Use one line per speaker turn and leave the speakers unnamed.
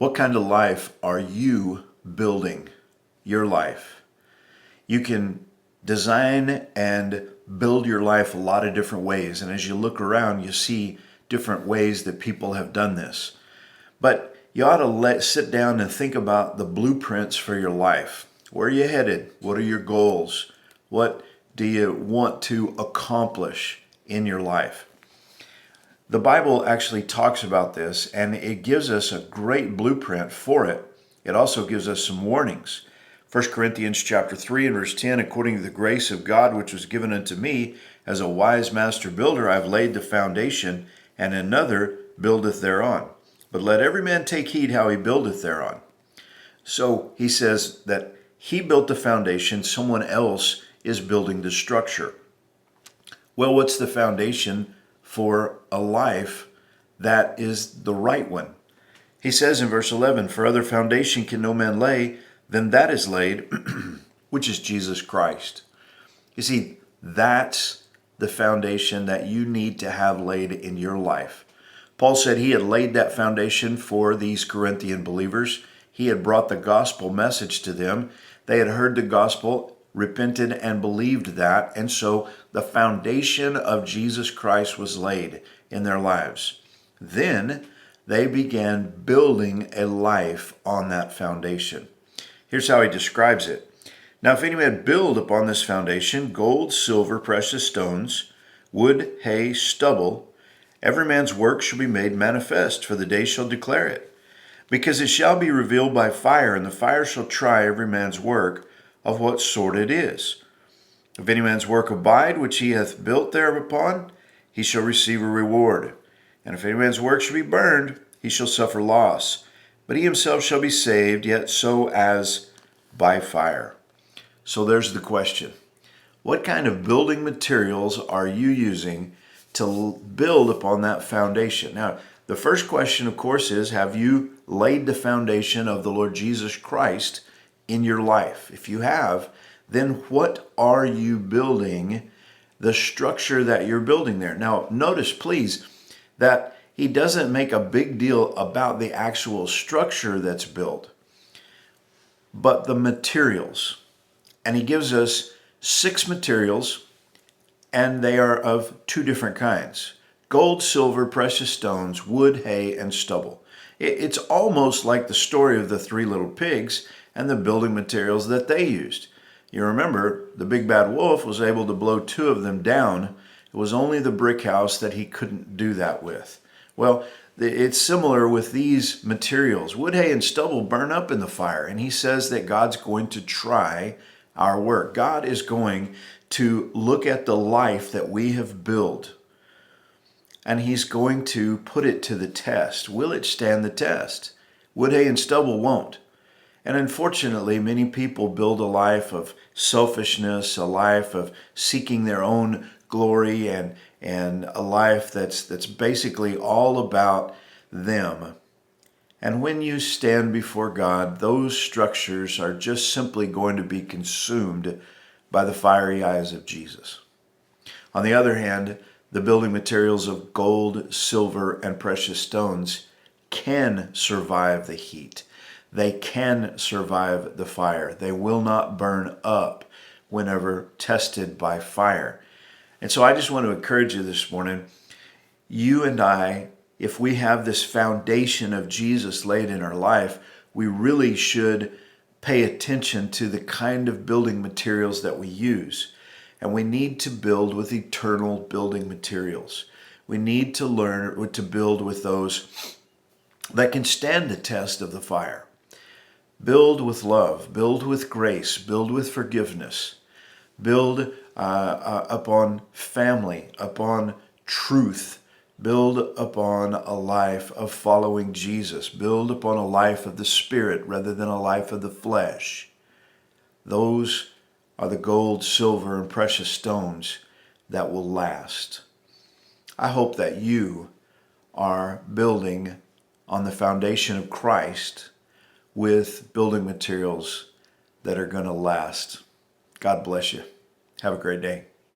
What kind of life are you building your life? You can design and build your life a lot of different ways. And as you look around, you see different ways that people have done this. But you ought to sit down and think about the blueprints for your life. Where are you headed? What are your goals? What do you want to accomplish in your life? The Bible actually talks about this, and it gives us a great blueprint for it. It also gives us some warnings. 1 Corinthians chapter 3 and verse 10, according to the grace of God which was given unto me, as a wise master builder, I have laid the foundation, and another buildeth thereon. But let every man take heed how he buildeth thereon. So he says that he built the foundation, someone else is building the structure. Well, what's the foundation for a life that is the right one? He says in verse 11, for other foundation can no man lay than that is laid, which is Jesus Christ. You see, that's the foundation that you need to have laid in your life. Paul said he had laid that foundation for these Corinthian believers. He had brought the gospel message to them. They had heard the gospel, repented, and believed that. And so the foundation of Jesus Christ was laid in their lives. Then they began building a life on that foundation. Here's how he describes it. Now, if any man build upon this foundation gold, silver, precious stones, wood, hay, stubble, every man's work shall be made manifest, for the day shall declare it. Because it shall be revealed by fire, and the fire shall try every man's work of what sort it is. If any man's work abide, which he hath built thereupon, he shall receive a reward. And if any man's work shall be burned, he shall suffer loss. But he himself shall be saved, yet so as by fire. So there's the question. What kind of building materials are you using to build upon that foundation? Now, the first question, of course, is, have you laid the foundation of the Lord Jesus Christ in your life? If you have, then what are you building, the structure that you're building there? Now, notice, please, that he doesn't make a big deal about the actual structure that's built, but the materials. And he gives us 6 materials, and they are of 2 different kinds: gold, silver, precious stones, wood, hay, and stubble. It's almost like the story of the 3 little pigs and the building materials that they used. You remember, the big bad wolf was able to blow 2 of them down. It was only the brick house that he couldn't do that with. Well, it's similar with these materials. Wood, hay, and stubble burn up in the fire, and he says that God's going to try our work. God is going to look at the life that we have built, and he's going to put it to the test. Will it stand the test? Wood, hay, and stubble won't. And unfortunately, many people build a life of selfishness, a life of seeking their own glory, and a life that's basically all about them. And when you stand before God, those structures are just simply going to be consumed by the fiery eyes of Jesus. On the other hand, the building materials of gold, silver, and precious stones can survive the heat. They can survive the fire. They will not burn up whenever tested by fire. And so I just want to encourage you this morning, you and I, if we have this foundation of Jesus laid in our life, we really should pay attention to the kind of building materials that we use. And we need to build with eternal building materials. We need to learn to build with those that can stand the test of the fire. Build with love, build with grace, build with forgiveness, build upon family, upon truth, build upon a life of following Jesus, build upon a life of the Spirit rather than a life of the flesh. Those are the gold, silver, and precious stones that will last. I hope that you are building on the foundation of Christ with building materials that are going to last. God bless you. Have a great day.